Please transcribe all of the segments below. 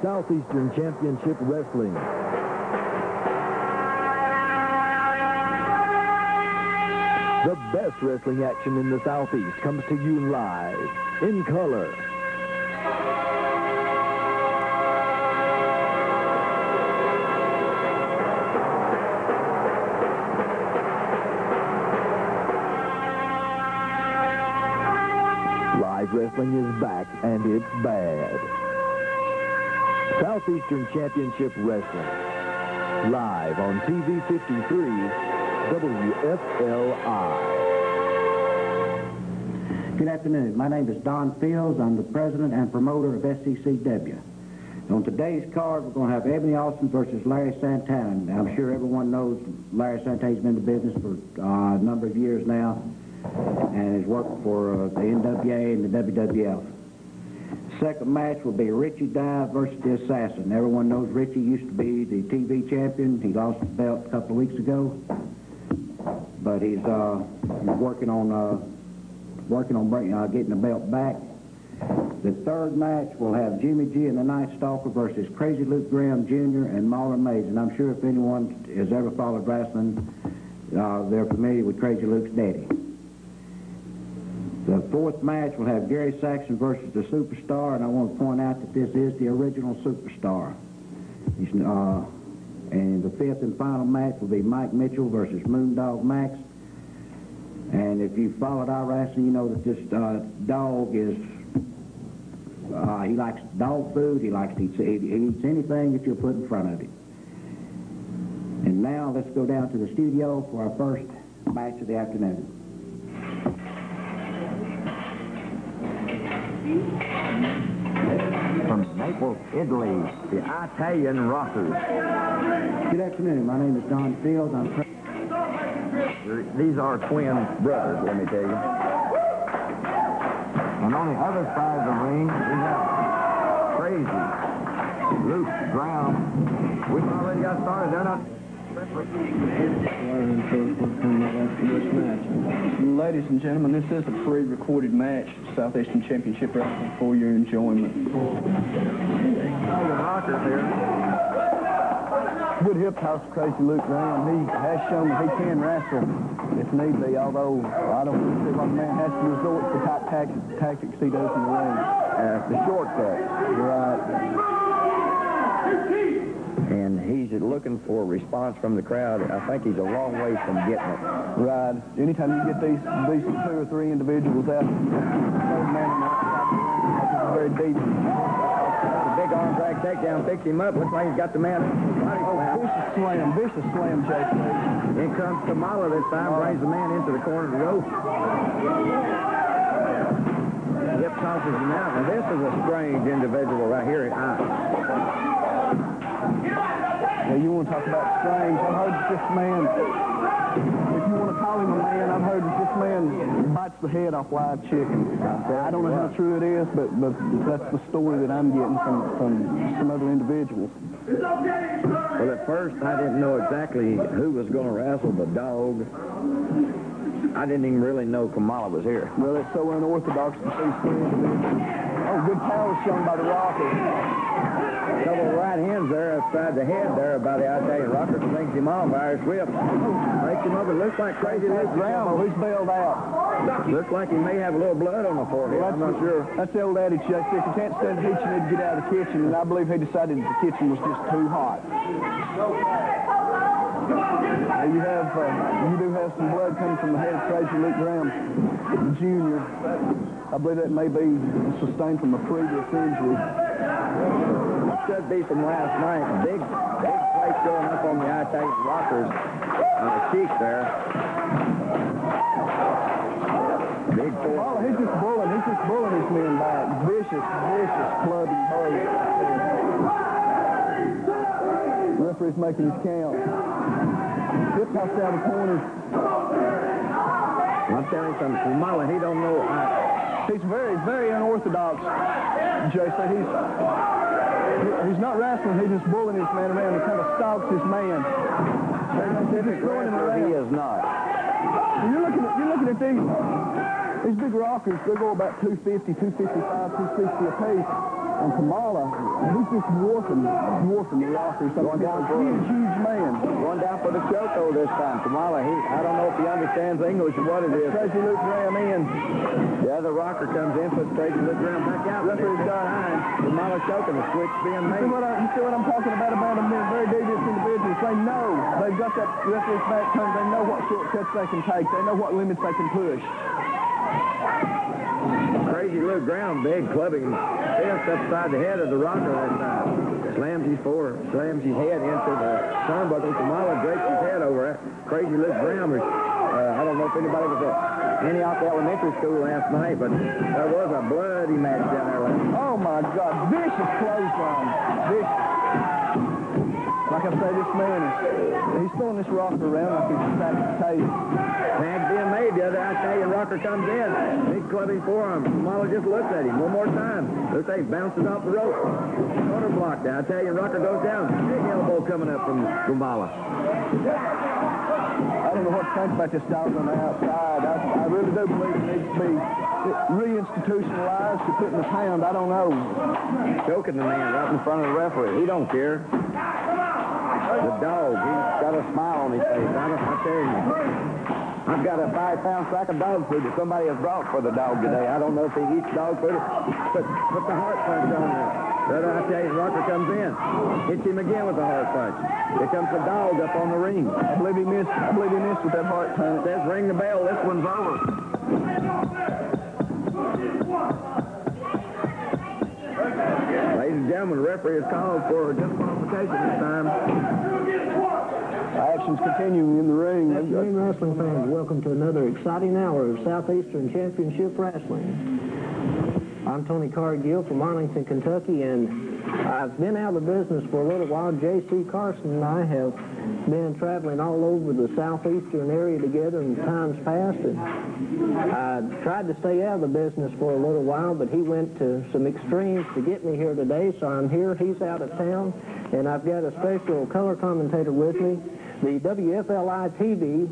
Southeastern Championship Wrestling. The best wrestling action in the Southeast comes to you live, in color. Live wrestling is back, and it's bad. Southeastern Championship Wrestling. Live on TV 53, WFLI. Good afternoon. My name is Don Fields. I'm the president and promoter of SCCW. On today's card, we're going to have Ebony Austin versus Larry Santana. I'm sure everyone knows Larry Santana's been in the business for a number of years now and has worked for the NWA and the WWF. Second match will be Richie versus the Assassin. Everyone knows Richie used to be the TV champion. He lost the belt a couple of weeks ago, but he's working on getting the belt back. The third match will have Jimmy G and the Night Stalker versus Crazy Luke Graham Jr. and Marlow. And I'm sure if anyone has ever followed wrestling, they're familiar with Crazy Luke's daddy. The fourth match will have Gary Saxton versus the Superstar, and I want to point out that this is the original Superstar. And the fifth and final match will be Mike Mitchell versus Moondog Max. And if you followed our wrestling, you know that this dog is, he likes dog food. He eats anything that you put in front of him. And now let's go down to the studio for our first match of the afternoon. From Naples, Italy, the Italian Rockers. Good afternoon. My name is Don Fields. These are twin brothers, let me tell you. And on the other side of the ring, we have Crazy Luke Graham. We've already got started. They're not... Ladies and gentlemen, this is a pre-recorded match, Southeastern Championship Wrestling, for your enjoyment. The Rockers here. Good hip toss, Crazy Luke Graham. He has shown that he can wrestle if need be, although I don't really see why the man has to resort to the type tactics he does in the ring. The shortcut. Right. And he's looking for a response from the crowd. I think he's a long way from getting it. Right. Anytime you get these two or three individuals out, third man in that's very deep. The big arm drag takedown picks him up. Looks like he's got the man. Vicious slam, JP. In comes Kamala this time, brings the man into the corner to go. Hip tosses him out. Now this is a strange individual right here. Now, you want to talk about strange. I've heard that this man, if you want to call him a man, I've heard that this man bites the head off live chicken. I don't know how true it is, but that's the story that I'm getting from some other individuals. Well, at first, I didn't know exactly who was going to wrestle the dog. I didn't even really know Kamala was here. Well, it's so unorthodox to see three individuals. Oh, good power shown by the Rockers. Couple of right hands there outside the head there by the Italian Rocker. Brings him off, Irish whip. Breaks him over. Looks like Crazy Luke Graham. He's bailed out. Looks like he may have a little blood on the forehead. Well, I'm not sure. That's the old adage, JC. If you can't stand the heat, you need to get out of the kitchen. And I believe he decided that the kitchen was just too hot. Now you do have some blood coming from the head of Crazy Luke Graham Jr. I believe that may be sustained from a previous injury. Should be from last night. Big plate going up on the Italian Rockers cheek there. Big four. Oh, he's just bullying his men back. Vicious clubbing hurry. Referee's making his count. Hip toss down the corner. I'm telling you something. Kamala, he don't know. He's very unorthodox, JC. He's not wrestling. He's just bullying his man around and kind of stalks his man. He is not. You're looking at these big rockers. They go about 250, 255, 260 apiece. on Kamala, he's just dwarfing the Rockers. Going down for huge man. Going down for the choco this time. Kamala, I don't know if he understands English or what it is. Crazy Luke Graham in. The other rocker comes in, puts Crazy Luke Graham back out. Referee's got behind. Kamala choking, the switch being made. You see what I'm talking about them being very devious individuals? They know. They've got that referee's back turned. They know what shortcuts they can take. They know what limits they can push. Crazy Luke Graham, big clubbing fist upside the head of the rocker that time. Slams his head into the turnbuckle. Kamala drapes his head over it. Crazy Luke Graham is, I don't know if anybody was at Antioch Elementary School last night, but there was a bloody match down there last night. Oh my God, vicious clothesline. Vicious. Like I say, this man he's throwing this rocker around like he's a sack of potatoes. Tag being made. The other Italian rocker comes in. Big clubbing forearm. Marlow just looks at him one more time. Looks like he bounces off the rope. Corner block. The Italian rocker goes down. Big elbow coming up from Gumbala. I don't know what to think about this dog on the outside. I really do believe it needs to be reinstitutionalized to put in the pound. I don't know. Choking the man right in front of the referee. He don't care. The dog, he's got a smile on his face. I tell you. I've got a 5-pound sack of dog food that somebody has brought for the dog today. I don't know if he eats dog food. Put the heart punch on there. The other Italian rocker comes in. Hits him again with the heart punch. Here comes the dog up on the ring. I believe he missed with that heart punch. It says ring the bell. This one's over. Ladies and gentlemen, the referee has called for disqualification this time. Action's continuing in the ring. Afternoon, wrestling fans. Welcome to another exciting hour of Southeastern Championship Wrestling. I'm Tony Cargill from Arlington, Kentucky, and I've been out of the business for a little while. J.C. Carson and I have been traveling all over the Southeastern area together in times past, and I tried to stay out of the business for a little while, but he went to some extremes to get me here today, so I'm here. He's out of town, and I've got a special color commentator with me, the WFLI-TV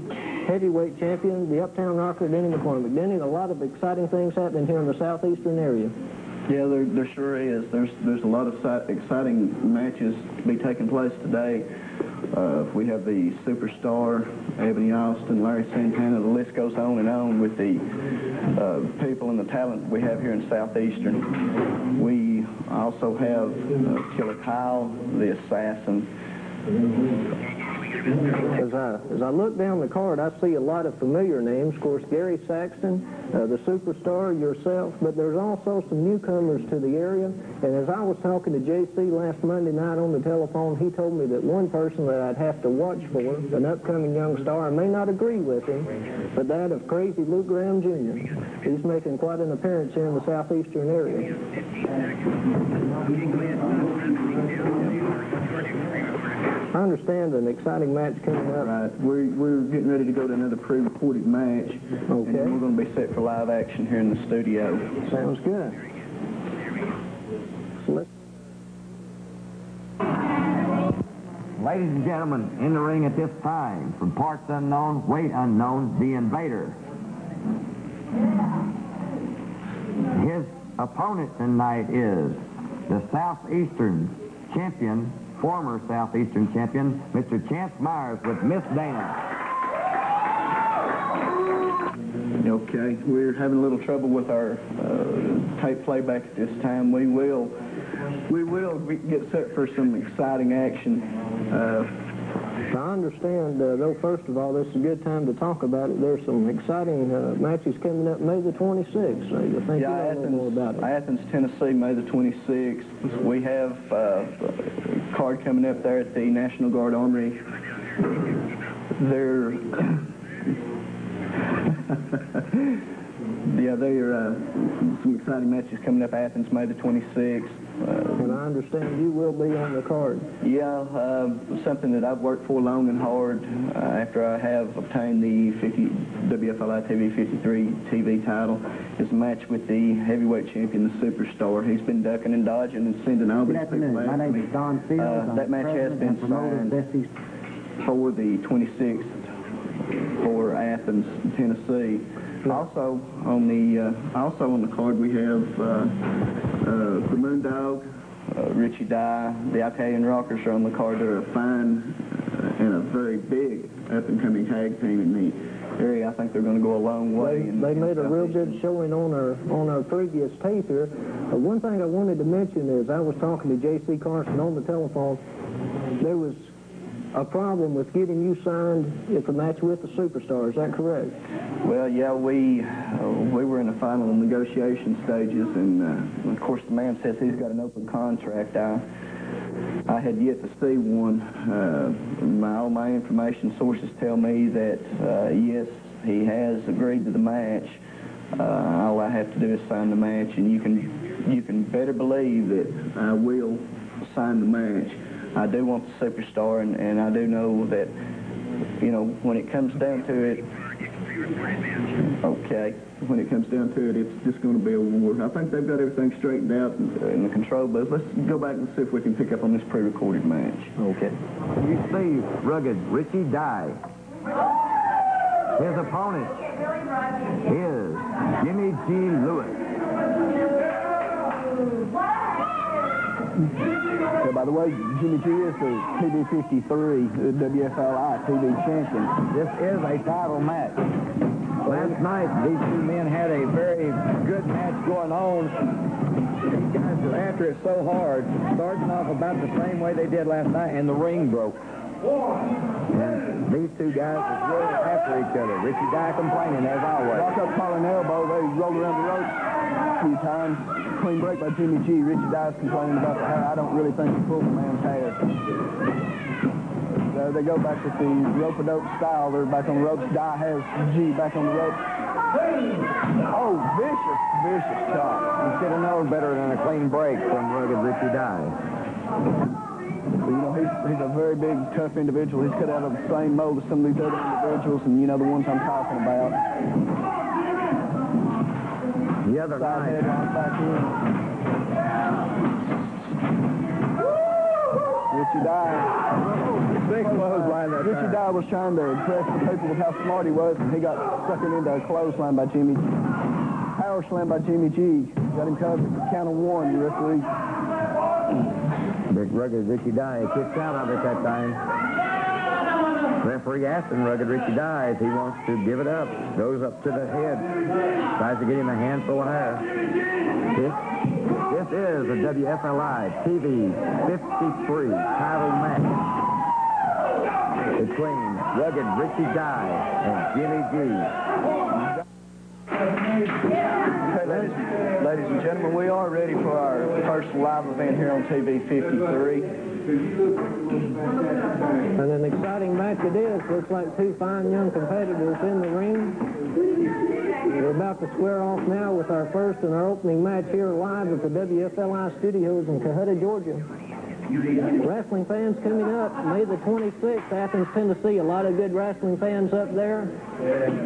heavyweight champion, the Uptown Rocker, Denny McCormick. Denny, a lot of exciting things happening here in the Southeastern area. Yeah, there sure is. There's a lot of exciting matches to be taking place today. We have the Superstar, Ebony Austin, Larry Santana. The list goes on with the people and the talent we have here in Southeastern. We also have Killer Kyle, the Assassin. As I look down the card, I see a lot of familiar names. Of course, Gary Saxton, the Superstar, yourself, but there's also some newcomers to the area. And as I was talking to J.C. last Monday night on the telephone, he told me that one person that I'd have to watch for, an upcoming young star, I may not agree with him, but that of Crazy Luke Graham Jr. He's making quite an appearance here in the Southeastern area. I understand an exciting match coming up. Right. We're getting ready to go to another pre-recorded match. Okay. And we're going to be set for live action here in the studio. Sounds good. So let's... Ladies and gentlemen, in the ring at this time, from parts unknown, weight unknown, the Invader. His opponent tonight is the Southeastern champion, former Southeastern champion, Mr. Chance Myers with Miss Dana. Okay, we're having a little trouble with our tape playback at this time. We will get set for some exciting action. I understand, though, first of all, this is a good time to talk about it. There's some exciting matches coming up May the 26th. So I think you know a little more about it. Athens, Tennessee, May the 26th. We have a card coming up there at the National Guard Armory. There are some exciting matches coming up Athens, May the 26th. And I understand you will be on the card. Yeah, something that I've worked for long and hard after I have obtained the WFLI TV 53 TV title is a match with the heavyweight champion, the Superstar. He's been ducking and dodging and sending all these people after me. My name is Don Fields. That match has been signed for the 26th for Athens, Tennessee. Also on the card we have the Moondog, Richie Dye. The Italian Rockers are on the card. They're a fine and a very big up-and-coming tag team in the area. I think they're going to go a long way. They made a real good showing on our previous tape here. One thing I wanted to mention is I was talking to J.C. Carson on the telephone. There was a problem with getting you signed at the match with the Superstar. Is that correct? Well, yeah, we were in the final negotiation stages, and of course the man says he's got an open contract. I had yet to see one. All my information sources tell me that yes, he has agreed to the match. All I have to do is sign the match, and you can better believe that I will sign the match. I do want the Superstar, and I do know that, you know, when it comes down to it, okay, when it comes down to it, it's just going to be a war. I think they've got everything straightened out in the control booth. Let's go back and see if we can pick up on this pre-recorded match. Okay. You see rugged Richie Dye. His opponent is Jimmy G. Lewis. Yeah, by the way, Jimmy G is the TV53 WFLI TV champion. This is a title match. Last night, these two men had a very good match going on. These guys are after it so hard, starting off about the same way they did last night, and the ring broke. And these two guys are really after each other. Richie Dye complaining, as always. Walk up, calling elbow. They rolled around the ropes a few times. Clean break by Jimmy G. Richie Dye's complaining about the hair. I don't really think he pulled the man's hair. They go back with the rope-a-dope style. They're back on the ropes. Dye has G back on the ropes. Oh, vicious shot. You should have known better than a clean break from rugged Richie Dye. You know, he's a very big, tough individual. He's cut out of the same mold as some of these other individuals, and you know the ones I'm talking about. The other night, back in. Richie Dye. big clothesline that Richie Dye was trying to impress the people with how smart he was, and he got suckered into a clothesline by Jimmy. Power slam by Jimmy G. Got him covered. Count of one, referee. Big rugged Richie Dye kicks out of it that time. Referee asking rugged Richie Dye if he wants to give it up. Goes up to the head. Tries to get him a handful of hair. This is a WFLI TV 53 title match between rugged Richie Dye and Jimmy G. Okay, ladies and gentlemen, we are ready for our first live event here on TV 53. And an exciting match it is. Looks like two fine young competitors in the ring. We're about to square off now with our first and our opening match here live at the WFLI studios in Cohutta, Georgia. Wrestling fans coming up May the 26th, Athens, Tennessee. A lot of good wrestling fans up there.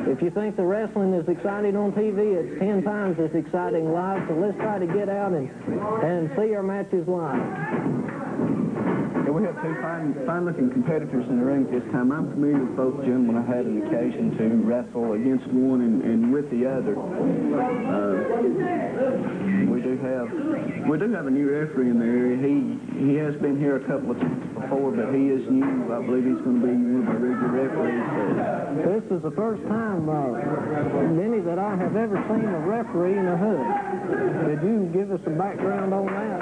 If you think the wrestling is exciting on TV, it's 10 times as exciting live. So let's try to get out and see our matches live. Yeah, we have two fine-looking competitors in the ring this time. I'm familiar with both gentlemen. I've had an occasion to wrestle against one and with the other. We do have a new referee in the area. He has been here a couple of times before, but he is new. I believe he's going to be one of our regular referees. This is the first time, Benny, that I have ever seen a referee in a hood. Could you give us some background on that?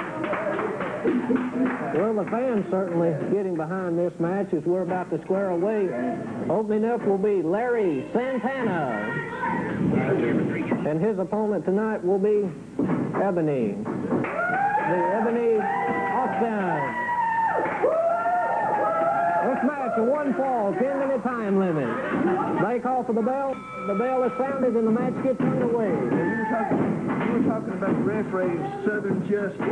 Well, the fans certainly getting behind this match as we're about to square away. Opening up will be Larry Santana. And his opponent tonight will be Ebony. The Ebony Austin. This match, a one fall, 10-minute time limit. They call for the bell. The bell is sounded and the match gets underway. You were talking about the referee of Southern Justice.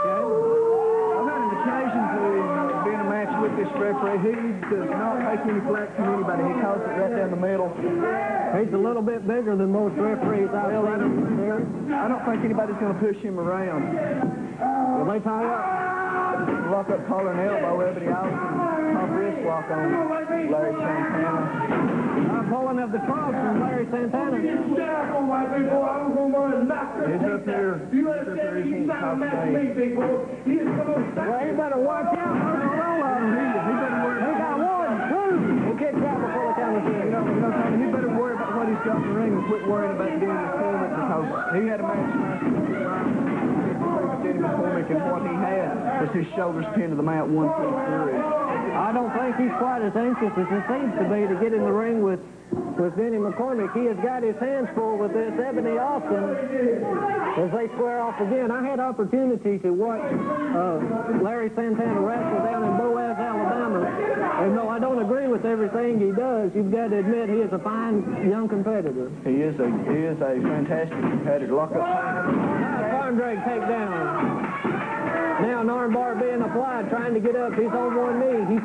Okay? I've had an occasion to be in a match with this referee. He does not take any flack from anybody. He calls it right down the middle. He's a little bit bigger than most referees I've seen there. I don't think anybody's going to push him around. Will they tie up? lock-up collar and elbow. Ebony Austin, top wrist lock on Larry Santana. Pulling of the trunks from Larry Santana. He's up there. He's in the top game. Well, he better watch out. He got one, two. He kicked out before the count was in. He better worry about what he's got in the ring and quit worrying about doing the tournament, because he had a match last night. McCormick, and what he had was his shoulders pinned to the mat 1, 2, 3. I don't think he's quite as anxious as he seems to be to get in the ring with Denny McCormick. He has got his hands full with this Ebony Austin as they square off again. I had opportunity to watch Larry Santana wrestle down in Boaz, Alabama. And though I don't agree with everything he does, you've got to admit he is a fine young competitor. He is a fantastic competitor. Lock up. Arm drag takedown. Now an arm bar being applied, trying to get up. He's on one knee. He's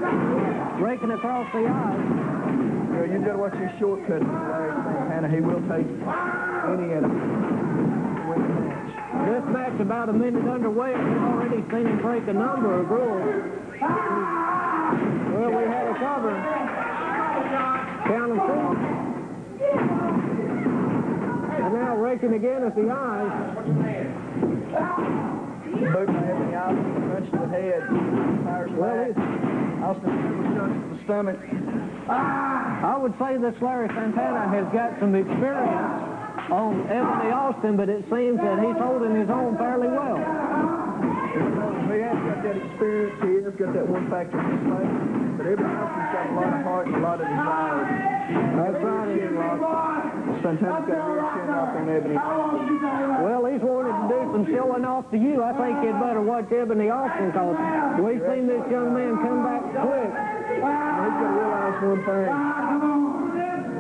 raking across the eyes. You've got to watch his shortcuts, Larry Santana. He will take any enemy to win the match. This match about a minute underway. We've already seen him break a number of rules. Well, we had a cover. Count of 2. And now raking again at the eyes. Boot by Ebony Austin, punch to the head. Fires back. Austin shots to the stomach. I would say this Larry Santana has got some experience on Ebony Austin, but it seems that he's holding his own fairly well. He has got that experience. He has got that one factor in his face. But Ebony Austin's got a lot of heart and a lot of desire. That's right. Santana's got a real chin off on Ebony Austin. Well, he's wanted to do some showing off to you. I think you'd better watch Ebony Austin, because we've seen this young man come back quick. He's got to realize one thing.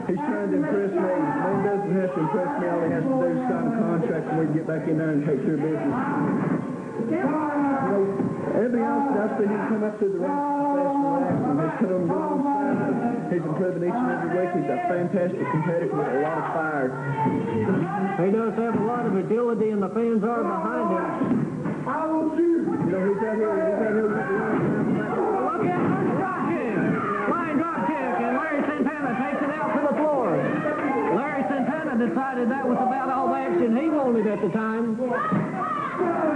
He's trying to impress me. Man doesn't have to impress me. All he has to do is sign a contract and we can get back in there and take care of business. Ebony Austin, I've seen him come up to the ring professional action. He's put on good on size. He's improving each and every week. He's a fantastic competitor with a lot of fire. He does have a lot of agility, and the fans are behind him. He's out here. He's out here with the Look at the drop kick. Flying drop kick, and Larry Santana takes it out to the floor. Larry Santana decided that was about all the action he wanted at the time.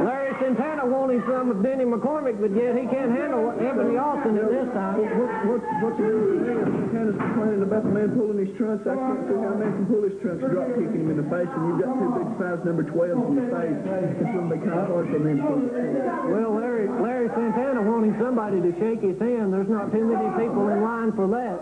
Larry Santana wanted some of Denny McCormick, but yet he can't handle Ebony Austin at this time. What's your Santana's complaining about the man pulling his trunks? I can't see how a man can pull his trunks, drop kicking him in the face, and you've got two big size number 12s in your face. It's going to be kind of hard for a man to pull his trunks. Well, Larry Santana wanting somebody to shake his hand. There's not too many people in line for that.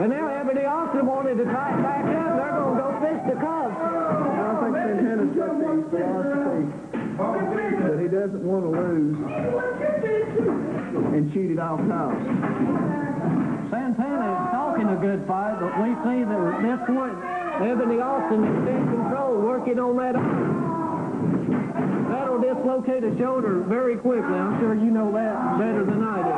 And now Ebony Austin wanted to tie it back up. They're going to go fist to cuffs. I think Santana's got the philosophy that he doesn't want to lose and cheat at all costs. Santana is talking a good fight, but we see that at this point, Ebony Austin is in control, working on that arm. That'll dislocate a shoulder very quickly. I'm sure you know that better than I do.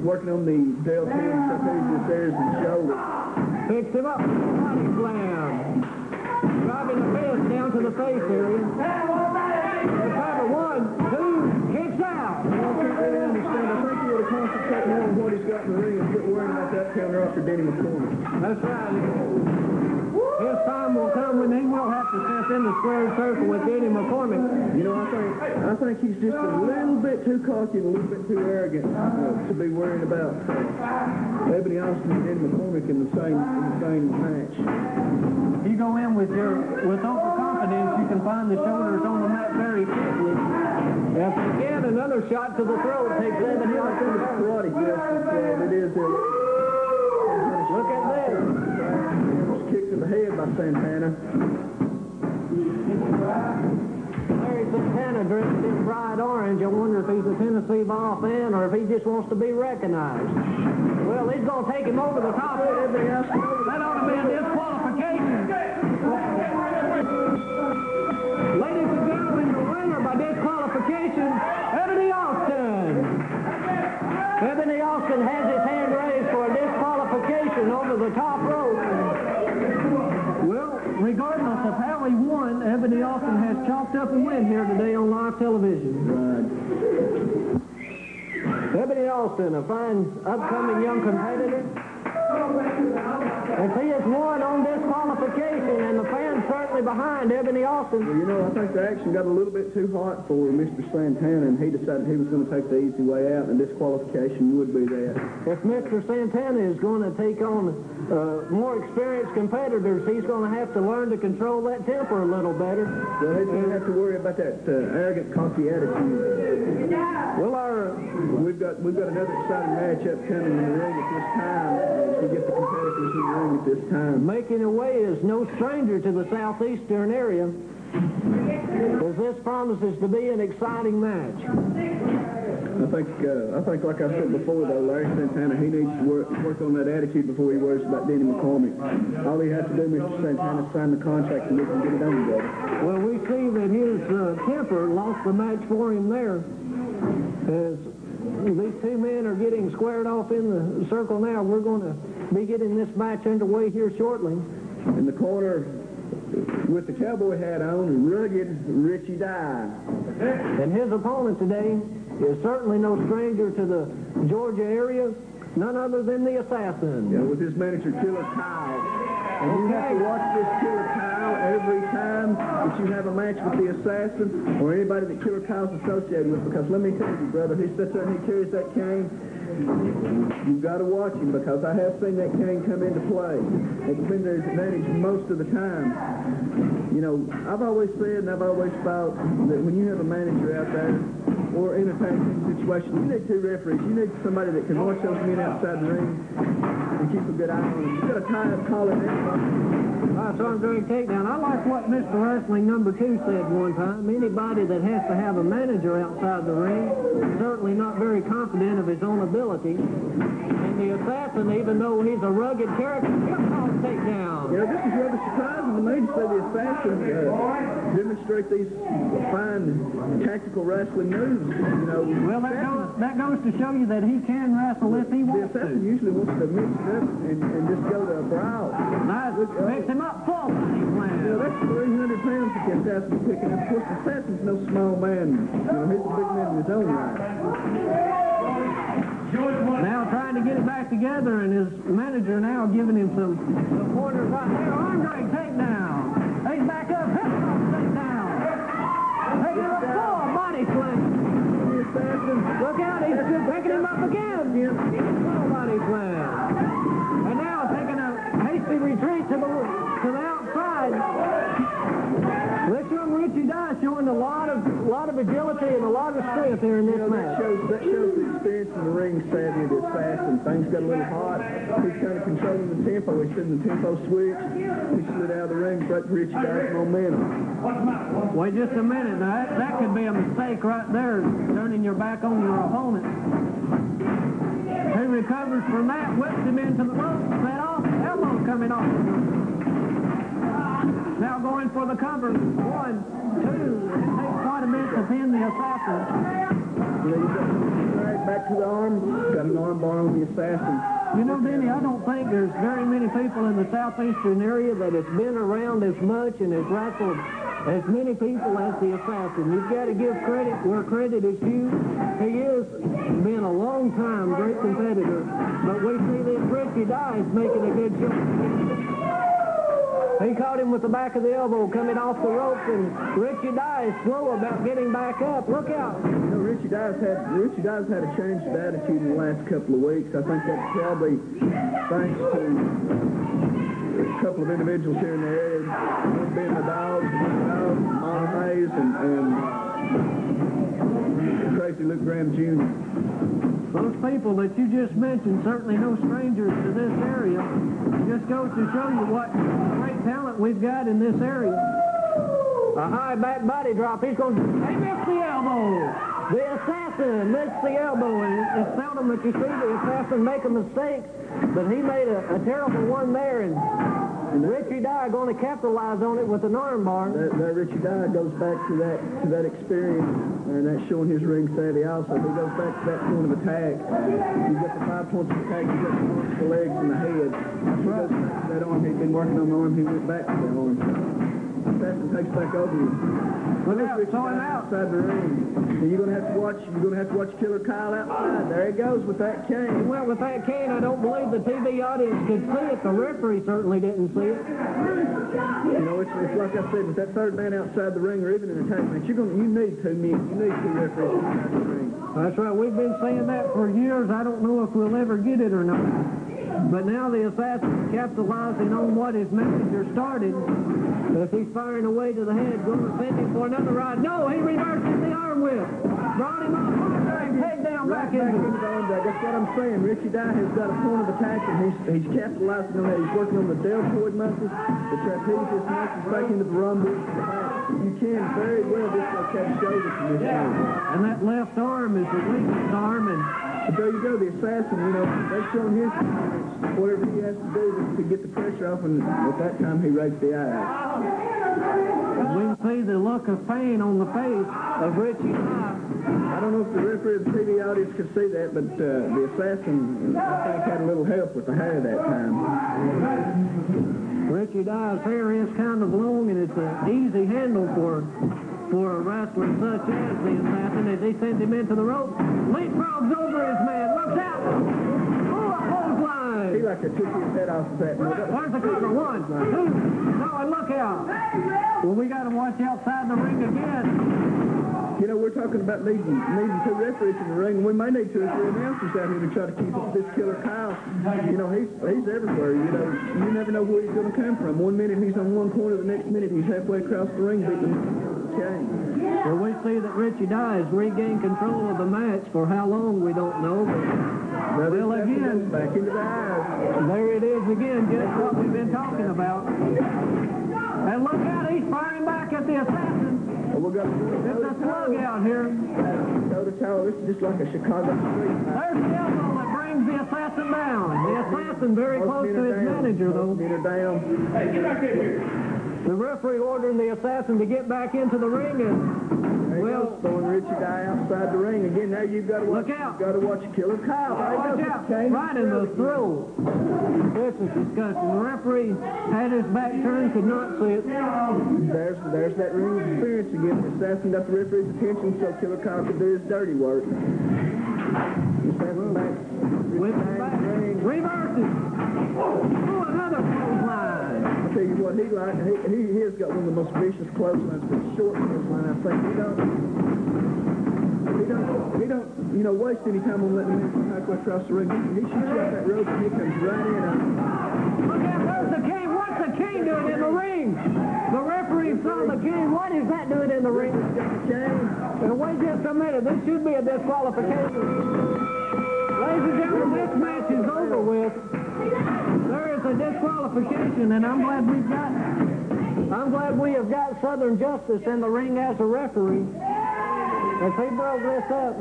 Working on the Dale Taylor strategic there's his shoulder. Picks him up, body slam. Driving the fist down to the face area. Cover 1, 2, kicks out. I can't really understand. I think he ought to concentrate more on what he's got in the ring and quit worrying about that counter after Denny McCormick. That's right. His time will come when he will have to step in the square circle with Denny McCormick. You know, I think he's just a little bit too cocky and a little bit too arrogant to be worrying about Ebony Austin and Denny McCormick in the same match. You go in with overconfidence, you can find the shoulders on the mat very quickly. Yes, again, another shot to the throat takes Ebony Austin. Karate gestures, it is. Look at this. Kick to the head by Santana. Larry Santana dressed in bright orange. I wonder if he's a Tennessee ball fan or if he just wants to be recognized. Well, he's going to take him over the top. That ought to be a disqualification. Ladies and gentlemen, the winner by disqualification, Ebony Austin. Ebony Austin has his hand raised for a disqualification over the top rope. Well, regardless of how he won, Ebony Austin has chopped up up and win here today on live television. Right. Ebony Austin, a fine upcoming young competitor. And he has won on disqualification, and the fans certainly behind Ebony Austin. Well, you know, I think the action got a little bit too hot for Mr. Santana, and he decided he was going to take the easy way out, and disqualification would be that. If Mr. Santana is going to take on more experienced competitors, he's going to have to learn to control that temper a little better. Well, he's going to have to worry about that arrogant, cocky attitude. Well, we've got another exciting matchup coming in the ring at this time. We get the competitors in the ring at this time. Making her way is no stranger to the Southeastern area, as this promises to be an exciting match. I think, like I said before, though, Larry Santana, he needs to work on that attitude before he worries about Denny McCormick. All he has to do, Mr. Santana, is sign the contract and we can get it done together. Well, we see that his temper lost the match for him there, as these two men are getting squared off in the circle now. We're going to be getting this match underway here shortly. In the corner, with the cowboy hat on, rugged Richie Dye. And his opponent today is certainly no stranger to the Georgia area, none other than the Assassin. Yeah, with his manager, Killer Kyle. And you have to watch this Killer Kyle every time that you have a match with the Assassin or anybody that Killer Kyle's associated with, because let me tell you, brother, he sits there and he carries that cane. You've got to watch him, because I have seen that cane come into play. It's been to his advantage most of the time. You know, I've always said and I've always felt that when you have a manager out there or in a tag team situation, you need two referees. You need somebody that can watch those men outside the ring and keep a good eye on them. You got a tie-up call in there. So I'm doing takedown. I like what Mr. Wrestling number 2 said one time. Anybody that has to have a manager outside the ring is certainly not very confident of his own ability. And the Assassin, even though he's a rugged character, he'll call a takedown. Yeah, this is rather surprising to me to say the Assassin demonstrate these fine tactical wrestling moves. You know, well, that goes to show you that he can wrestle if he wants to. The Assassin usually wants to mix it up and just go to a brawl. Nice. Mix him up full. Yeah, that's 300 pounds that the Assassin's picking up. Of course, the Assassin's no small man. You know, he's a big man in his own right. Now trying to get it back together, and his manager now giving him some pointers right there. Arm drag takedown. He's back up. Hip hop takedown. Taking up full body slam. The Assassin. Look out, he's picking him up again. Full body slam. And now taking a hasty retreat to the outside. This young Richie Dye showing a lot of agility and a lot of strength here in this match. That shows the experience in the ring savvy of the Assassin. Things got a little hot. He's kind of controlling the tempo. He's sitting the tempo switch. He slid out of the ring, broke Richie Dye's momentum. Wait just a minute. Now, that could be a mistake right there, turning your back on your opponent. He recovers from that, whips him into the rope, set off, elbow coming off. Now going for the cover. 1, 2. It takes quite a minute to pin the Assassin. Right back to the arm. Got an arm bar on the Assassin. You know, Denny, I don't think there's very many people in the Southeastern area that has been around as much and has wrestled as many people as the Assassin. You've got to give credit where credit is due. He has been a long time great competitor, but we see that Richie Dye is making a good show. He caught him with the back of the elbow coming off the ropes, and Richie Dye is slow about getting back up. Look out. You know, Richie Dye's had a change of attitude in the last couple of weeks. I think that's probably thanks to a couple of individuals here in the area, one being the Dogs, Marlow Mays, and Crazy Luke Graham Jr. Those people that you just mentioned, certainly no strangers to this area. It just goes to show you what great talent we've got in this area. A high back body drop. He missed the elbow. The Assassin missed the elbow, and it's seldom that you see the Assassin make a mistake, but he made a terrible one there, and Richie Dye going to capitalize on it with an arm bar. That Richie Dye goes back to that experience, and that's showing his ring savvy also. He goes back to that point of attack. You've got the 5 points of attack, you've got the points of the legs and the head. He goes back to that arm. He'd been working on the arm, he went back to that arm. Saxton takes back over you. Look out, throw him out. Outside the ring. So you're gonna have to watch Killer Kyle outside. There he goes with that cane. Well, with that cane, I don't believe the TV audience could see it. The referee certainly didn't see it. You know, it's like I said, with that third man outside the ring, or even in a tag match, you need 2 men. You need 2 referees outside the ring. That's right. We've been saying that for years. I don't know if we'll ever get it or not. But now the assassin's capitalizing on what his messenger started. But if he's firing away to the head, going to send him for another ride. No, he reverses the arm whip. Brought him up, take down back into the arm drag. That's what I'm saying. Richie Dye has got a point of attack, and he's capitalizing on that. He's working on the deltoid muscles, the trapezius muscles, back into the rumble. You can very well dislocate the shoulder from this arm. And that left arm is the weakest arm. But there you go, the assassin, you know, they've shown his whatever he has to do to get the pressure off, and at that time he raised the eyes. We can see the look of pain on the face of Richie Dye. I don't know if the referee of the TV audience could see that, but the assassin, I think, had a little help with the hair that time. Richie Dye's hair is kind of long, and it's an easy handle for a wrestler such as the assassin. As they send him into the rope, leapfrogs over his man. Look out! Oh, a clothesline! He like to took his head off of that. Where's the cover? 1, 2. No, and look out! Well, we got to watch outside the ring again. You know, we're talking about needing 2 referees in the ring. We may need 2 or 3 announcers out here to try to keep up this Killer Kyle. You know, he's everywhere. You know, you never know where he's going to come from. One minute he's on one corner, the next minute he's halfway across the ring beating the cane. Well, we see that Richie Dye has regained control of the match. For how long, we don't know. But well, again, back into the eyes. There it is again, just what we've been talking about. And look out, he's firing back at the assassin. Well, it's a slug out here. Toe-to-toe, this is just like a Chicago street. There's the elbow that brings the assassin down. The assassin very close to his manager, though. Get her down. Hey, get back in here. The referee ordering the assassin to get back into the ring, and well, throwing Richie Dye outside the ring again. Now you've got to watch. Look out! You've got to watch Killer Kyle. Watch out! Right in the throat. This is disgusting. The referee had his back turned, could not see it. There's that ring of experience again. The assassin got the referee's attention, so Killer Kyle could do his dirty work. The assassin back. With the back. Reverses. Oh, another clothesline. I'll tell you what he like. He has got one of the most vicious clotheslines, but short clothesline. I think he don't, you know, waste any time on letting the man come halfway across the ring. He shoots you off that rope and he comes right in. Look out, there's the cane. What's the cane doing in the ring? The referee saw the cane. What is that doing in the ring? And wait just a minute. This should be a disqualification. Ladies and gentlemen, this match is over with. There is a disqualification, and I'm glad we have got Southern Justice in the ring as a referee. As he broke this up.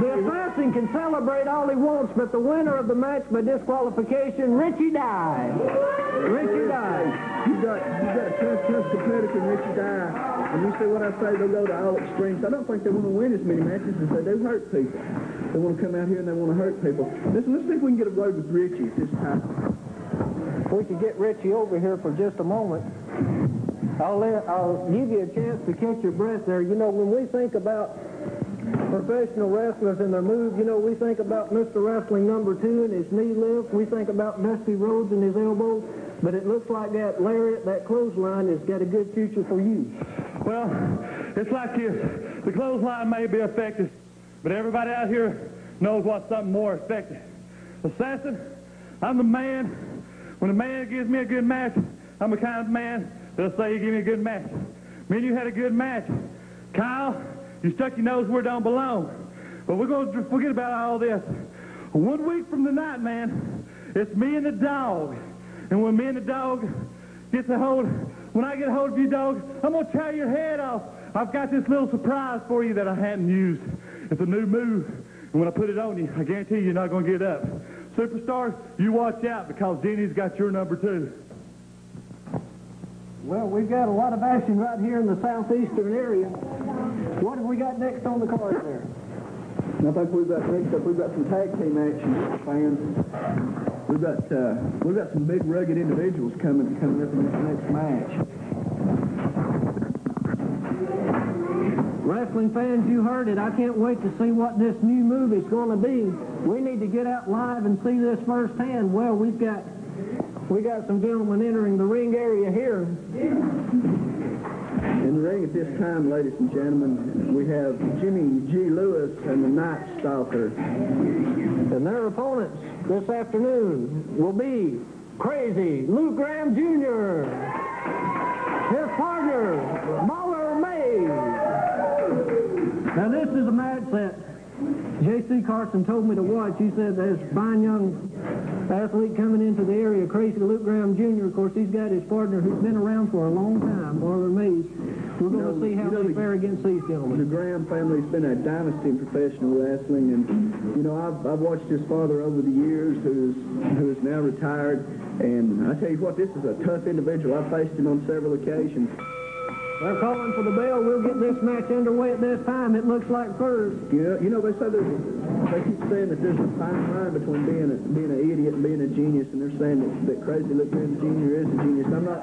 The assassin can celebrate all he wants, but the winner of the match by disqualification, Richie Dye. Richie Dye. You got a tough competitor in Richie Dye. And you see what I say, they'll go to all extremes. I don't think they want to win as many matches as they do hurt people. They want to come out here and they want to hurt people. Listen, let's see if we can get a word with Richie at this time. If we could get Richie over here for just a moment. I'll give you a chance to catch your breath there. You know, when we think about professional wrestlers and their moves, you know, we think about Mr. Wrestling number 2 and his knee lift. We think about Dusty Rhodes and his elbows. But it looks like that lariat, that clothesline, has got a good future for you. Well, it's like the clothesline may be effective, but everybody out here knows what's something more effective. Assassin, I'm the man. When a man gives me a good match, I'm the kind of man that'll say, you give me a good match. Me and you had a good match. Kyle, you stuck your nose where it don't belong. But we're going to forget about all this. 1 week from tonight, man, it's me and the dog. And when me and the dog gets a hold, when I get a hold of you, dog, I'm going to tear your head off. I've got this little surprise for you that I hadn't used. It's a new move. And when I put it on you, I guarantee you're not going to get up. Superstar, you watch out because Jenny's got your number 2. Well, we've got a lot of action right here in the Southeastern area. What have we got next on the card there? I think we've got some tag team action, fans. We've got some big rugged individuals coming up in this next match. Wrestling fans, you heard it. I can't wait to see what this new movie's going to be. We need to get out live and see this firsthand. Well, we got some gentlemen entering the ring area here. In the ring at this time, ladies and gentlemen, we have Jimmy G. Lewis and the Night Stalker. And their opponents this afternoon will be Crazy Luke Graham Jr., his partner, Marlow Mays. Now, this is a match that J.C. Carson told me to watch. He said there's a fine young athlete coming into the area, Crazy Luke Graham Jr. Of course, he's got his partner who's been around for a long time, Marlow Mays. We're going to see how they fare against these gentlemen. The Graham family's been a dynasty in professional wrestling, and you know I've watched his father over the years, who is now retired. And I tell you what, this is a tough individual. I've faced him on several occasions. They're calling for the bell. We'll get this match underway at this time. It looks like first. You know they say they keep saying that there's a fine line between being an idiot and being a genius, and they're saying that Crazy Luke Graham Jr. is a genius. I'm not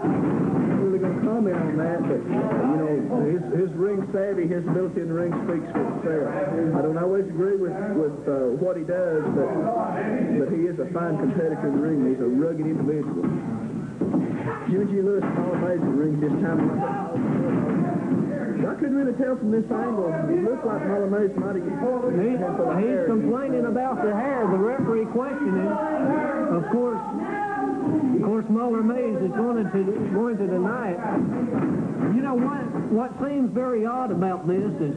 really going to comment on that, but you know his ring savvy, his ability in the ring speaks for itself. I don't always agree with what he does, but he is a fine competitor in the ring. He's a rugged individual. Jimmy G. Lewis and Marlow Mays in the ring this time. I couldn't really tell from this angle. It looked like Marlow Mays might have He's complaining about the hair. The referee questioning. Of course, Marlow Mays is going to deny it. You know what seems very odd about this is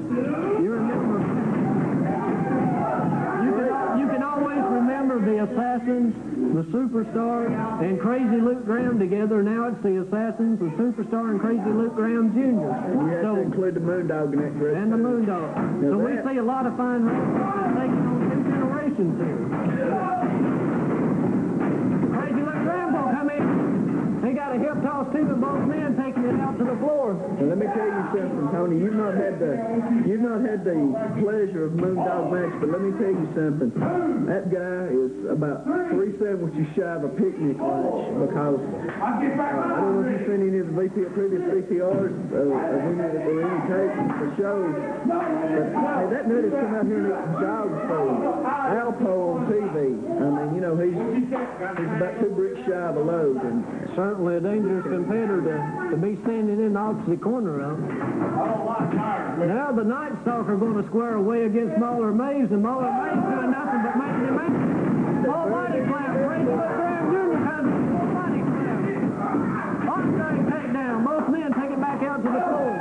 you can always remember the Assassins, the Superstar, and Crazy Luke Graham together. Now it's the Assassins, the Superstar, and Crazy Luke Graham Jr. You have to include the Moondog in that group. And the Moondog. So we see a lot of fine wrestlers taking on two generations here. Crazy Luke Graham will come in. He got a hip toss too, but both men taking it out to the floor. Well, let me tell you something, Tony. You've not had the pleasure of Moondog match, but let me tell you something. That guy is about 3 sandwiches shy of a picnic lunch because I don't know if you've seen any of the previous VCRs of any tapes for shows, but hey, that nut has come out here and eaten dog food, Alpo on TV. I mean, you know, he's about 2 bricks shy of a load, and certainly a dangerous competitor to be standing in the opposite corner of. Now the Night Stalker going to square away against Marlow Mays, and Marlow Mays doing nothing but making him out. Full body slam. Crazy Luke Graham Jr. comes in. Full body slam. Armstrong takedown. Both men take it back out to the floor.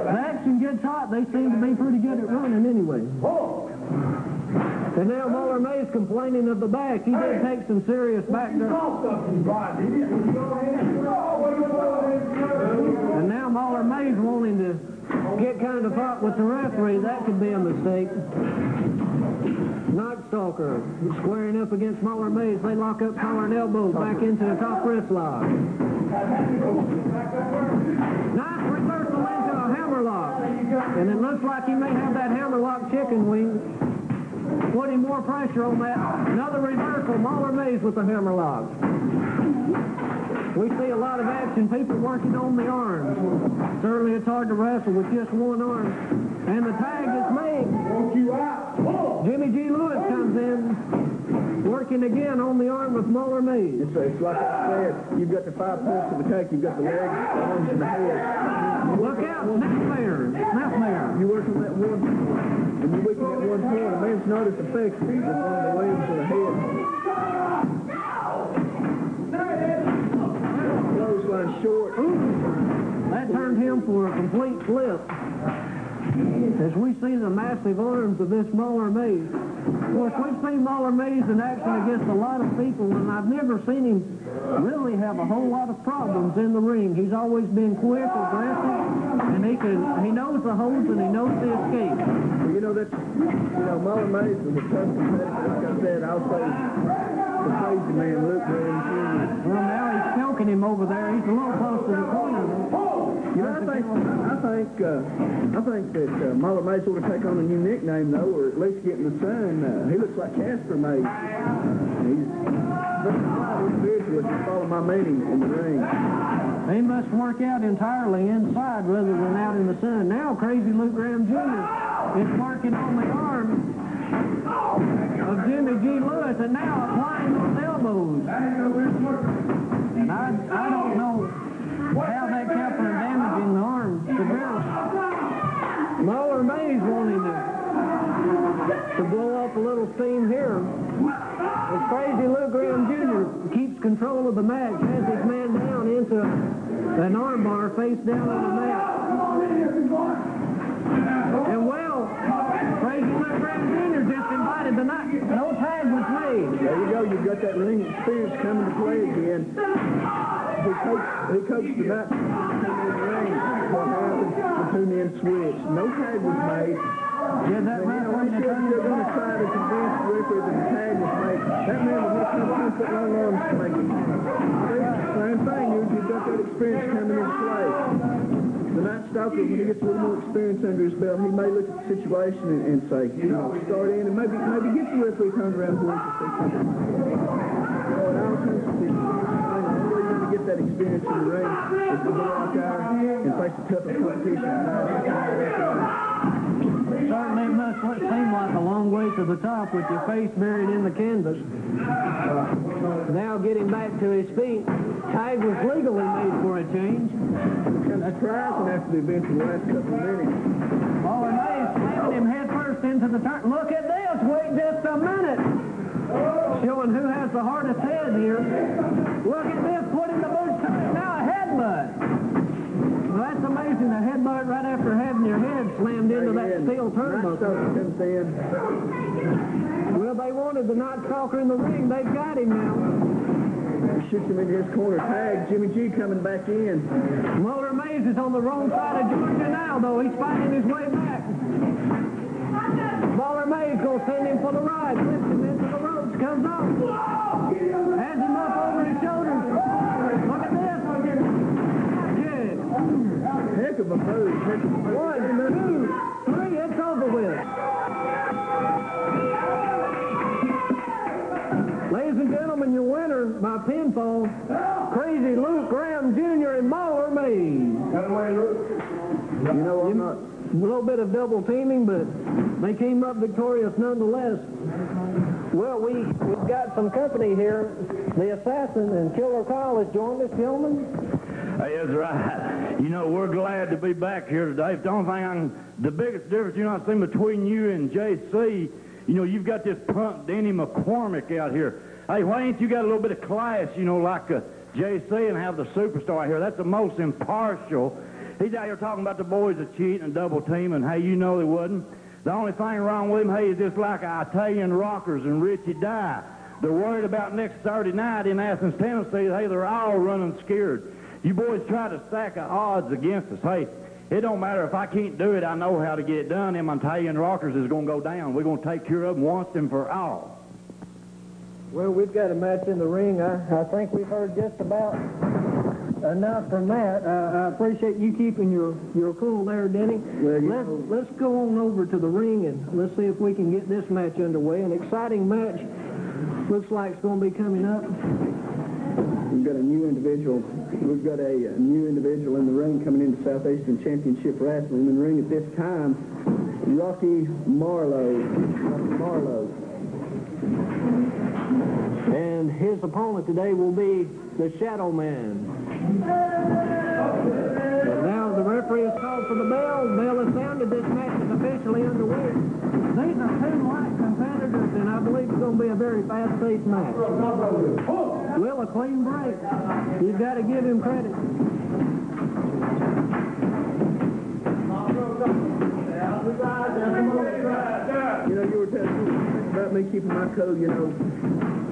The action gets hot. They seem to be pretty good at running anyway. And now Marlow Mays complaining of the back. He did take some serious back there. And now Marlow Mays wanting to get kind of hot with the referee. That could be a mistake. Night Stalker squaring up against Marlow Mays. They lock up collar and elbows back into a top wrist lock. Nice reversal into a hammerlock. And it looks like he may have that hammerlock chicken wing. Putting more pressure on that. Another reversal. Marlow Mays with the hammerlock. We see a lot of action. People working on the arms. Certainly it's hard to wrestle with just one arm. And the tag is made. Jimmy G. Lewis comes in. Working again on the arm with Marlow Mays. It's like I said, you've got the 5 points of attack. You've got the legs, the arms, and the head. Look out, snapmare. You work on that one point, and you weaken that one point. A man's not as effective as on the legs or the head. Clothesline short. That turned him for a complete flip. As we see the massive arms of this Marlow Mays. Of course, we've seen Marlow Mays in action against a lot of people, and I've never seen him really have a whole lot of problems in the ring. He's always been quick, aggressive, and he knows the holds and he knows the escape. Well, Marlow Mays is a tough competitor. Like I said, I'll say the crazy man, Luke Graham Jr. Well, now he's choking him over there. He's a little close to the corner. You know, I think that Marlow may sort of take on a new nickname, though, or at least get in the sun. He looks like Casper May. He's very quiet individual if you follow my meaning in the ring. They must work out entirely inside rather than out in the sun. Now Crazy Luke Graham Jr. is working on the arm of Jimmy G. Lewis and now applying those elbows. And I don't know how that kept from damaging the arm severely. Muller Mays wanting to blow up a little steam here. As Crazy Luke Graham Jr. keeps control of the match, has his man down into an arm bar face down on the mat. And well, Crazy Luke Graham Jr. just invited the night. No tag was made. There you go. You've got that ring experience coming to play again. He coached the match coming in the ring. What happened? The two men switched. No tag was made. Yeah, that referee they're going to try to convince the referee that the tag was made. That man was not going to put long arms to make it. Same thing. You've got that experience coming into play. The night Stalker, when he gets a little more experience under his belt, he may look at the situation and say, you know, start in and maybe get the referee turned around for him to say something. So in all terms of the only way you're going to get that experience in the ring is to go out there and face a tougher competition. Certainly it must seem like a long way to the top with your face buried in the canvas. Now getting back to his feet. Tag was legally made for a change. That's surprising after the event in the last couple of minutes. Muller Mays slamming him head first into the turn. Look at this. Wait just a minute. Showing who has the hardest head here. Look at this. Putting the boots to it. Now a headbutt. Well, that's amazing. A headbutt right after having your head slammed into that steel turnbuckle. Well, they wanted the Night Stalker in the ring. They've got him now. He shoots him into his corner. Tag. Jimmy G coming back in. Muller Mays is on the wrong side of Georgia now, though. He's fighting his way back. Muller Mays going to send him for the ride. Lifts him into the ropes. Comes up. Has him up over his shoulders. Look at this. Good. Heck of a move. Heck of a move. 1, 2, 3. It's over with. Ladies and gentlemen, your winner by pinfall, Crazy Luke Graham Jr. and Muller Mays. You know, I'm not... A little bit of double teaming, but they came up victorious nonetheless. Well, we've got some company here. The Assassin and Killer Kyle has joined us, gentlemen. Hey, that's right. You know, we're glad to be back here today. The only thing the biggest difference, you know, I've seen between you and JC, you know, you've got this punk Denny McCormick out here. Hey, why ain't you got a little bit of class, you know, like JC and have the superstar here? That's the most impartial. He's out here talking about the boys are cheating and double teaming. Hey, you know they wouldn't. The only thing wrong with him, hey, is just like Italian rockers and Richie die. They're worried about next Saturday night in Athens, Tennessee. Hey, they're all running scared. You boys try to stack the odds against us. Hey, it don't matter if I can't do it. I know how to get it done. Them Italian rockers is going to go down. We're going to take care of them once and for all. Well, we've got a match in the ring. I think we've heard just about enough from that. I appreciate you keeping your cool there, Denny. Well, let's go on over to the ring and let's see if we can get this match underway. An exciting match looks like it's going to be coming up. We've got a new individual. We've got a new individual in the ring coming into Southeastern Championship Wrestling. In the ring at this time, Rocky Marlow. And his opponent today will be the Shadow Man. And now the referee has called for the bell. The bell has sounded. This match is officially underway. These are two light competitors, and I believe it's going to be a very fast-paced match. Well, a clean break. You've got to give him credit. You know, you were talking about me keeping my code, you know.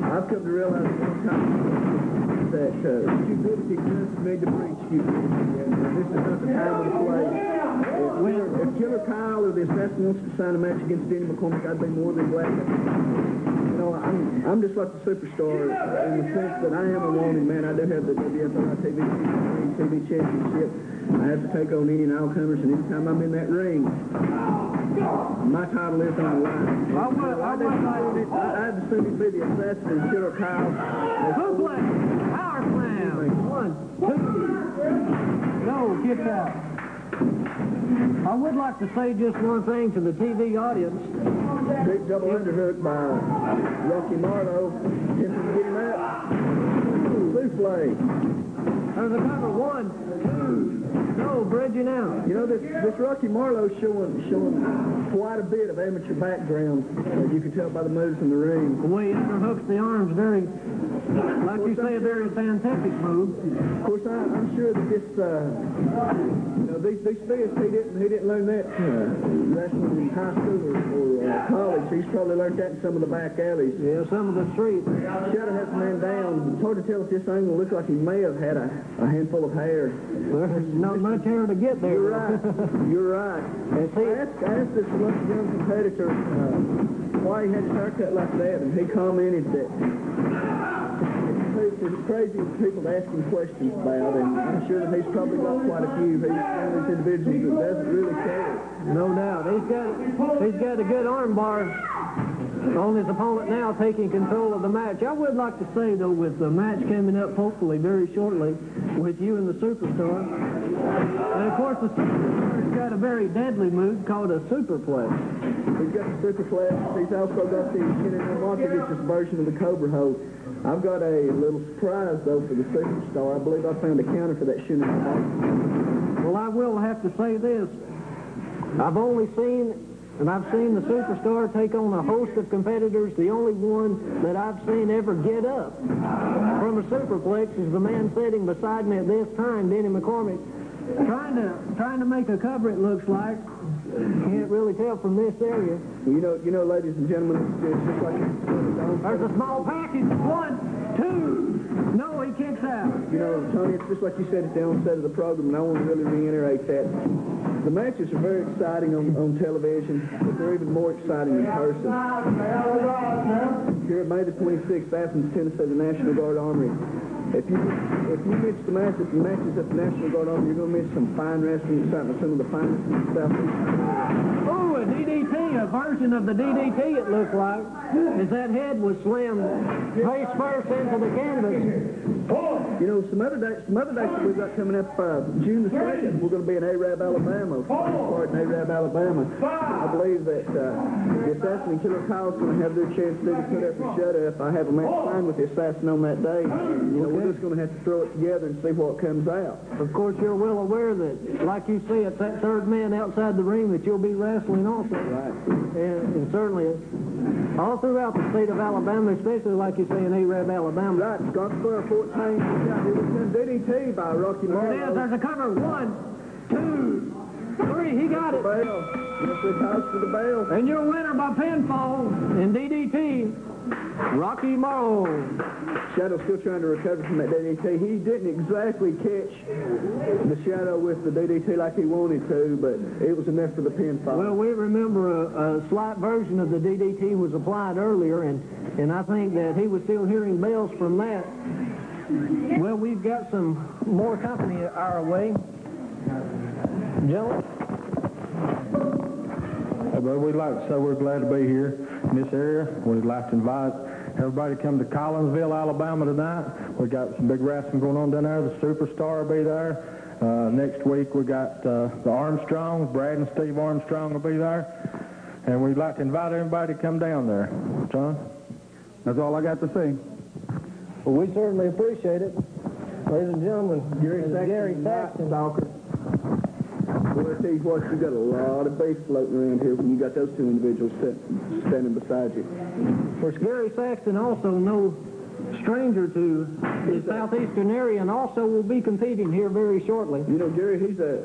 I've come to realize a long time that stupidity does need to breed stupidity. And this is not the time to play. If Killer Kyle or the Assassin wants to sign a match against Denny McCormick, I'd be more than glad to. You know, I'm just like the superstar in the sense that I am a wanted man. I do have the WFI TV championship. I have to take on any and all comers, and anytime I'm in that ring, my title is on the line. I'd assume it'd be the assassin and Killer Kyle. Suplex, power slam. 1, 2. No, get out. I would like to say just one thing to the TV audience. Big double underhook by Rocky Marlow. Attempting to get him out. Souffle. There's a cover. 1, 2. No, bridging out. You know, this Rocky Marlow showing quite a bit of amateur background, as you can tell by the moves in the ring. The way he underhooks the arms, very, like you say, a very scientific move. Of course, I'm sure that this, you know, these fists, he didn't learn that wrestling in high school or college. He's probably learned that in some of the back alleys. Yeah, some of the streets. Shadow has the man down. It's hard to tell if this angle looks like he may have had a handful of hair. There's not much hair to get there. You're right. You're right. And see, I asked this young competitor why he had his haircut like that, and he commented that it's crazy for people to ask him questions about, and I'm sure that he's probably got quite a few. He's one of those individuals that doesn't really care. No doubt. He's got a good arm bar on his opponent now, taking control of the match. I would like to say, though, with the match coming up hopefully very shortly with you and the Superstar, and of course the Superstar's got a very deadly move called a superplex. He's got the superplex. He's also got the Santana Markovich's version of the Cobra hold. I've got a little surprise, though, for the Superstar. I believe I found a counter for that Santana. Well, I will have to say this. I've seen the Superstar take on a host of competitors. The only one that I've seen ever get up from a superplex is the man sitting beside me at this time, Denny McCormick, trying to make a cover, it looks like. Can't really tell from this area. You know, ladies and gentlemen, it's just like there's a small package. 1, 2. No, he kicks out. You know, Tony, it's just like you said at the onset of the program, and I want to really reiterate that. The matches are very exciting on television, but they're even more exciting in person. Here at May the 26th, Athens, Tennessee, the National Guard Armory. If you miss the matches at the National Guard Armory, you're going to miss some fine wrestling excitement, some of the finest in the Southeast. Oh, a DDT, a version of the DDT, it looked like, as that head was slammed face first into the canvas. You know, some other dates that we've got coming up, June the 2nd, we're going to be in Arab, Alabama. In Arab, Alabama. I believe that the Assassin and Killer Kyle's going to have their chance to put up or shut up. I have a match signed with the Assassin on that day. You know, we're just going to have to throw it together and see what comes out. Of course, you're well aware that, like you say, it's that third man outside the ring that you'll be wrestling also. Right. And certainly all throughout the state of Alabama, especially like you say in Arab, Alabama. Right, Scottsboro, 14. It was in DDT by Rocky Marlow. There it is. There's a cover. 1, 2, 3. He got it. Bell. Yes, the toss to the bell. And your winner by pinfall in DDT, Rocky Marlow. Shadow's still trying to recover from that DDT. He didn't exactly catch the Shadow with the DDT like he wanted to, but it was enough for the pinfall. Well, we remember a slight version of the DDT was applied earlier, and I think that he was still hearing bells from that. Well, we've got some more company our way. Gentlemen? But we'd like to say we're glad to be here in this area. We'd like to invite everybody to come to Collinsville, Alabama tonight. We got some big wrestling going on down there. The Superstar will be there. Next week we got the Armstrongs. Brad and Steve Armstrong will be there. And we'd like to invite everybody to come down there. John? That's all I got to say. Well, we certainly appreciate it. Ladies and gentlemen, Gary Saxton. Stalker. Well, I tell you what, you got a lot of beef floating around here when you got those two individuals standing beside you. Of course, Gary Saxton also no stranger to the Southeastern area, and also will be competing here very shortly. You know, Gary, he's a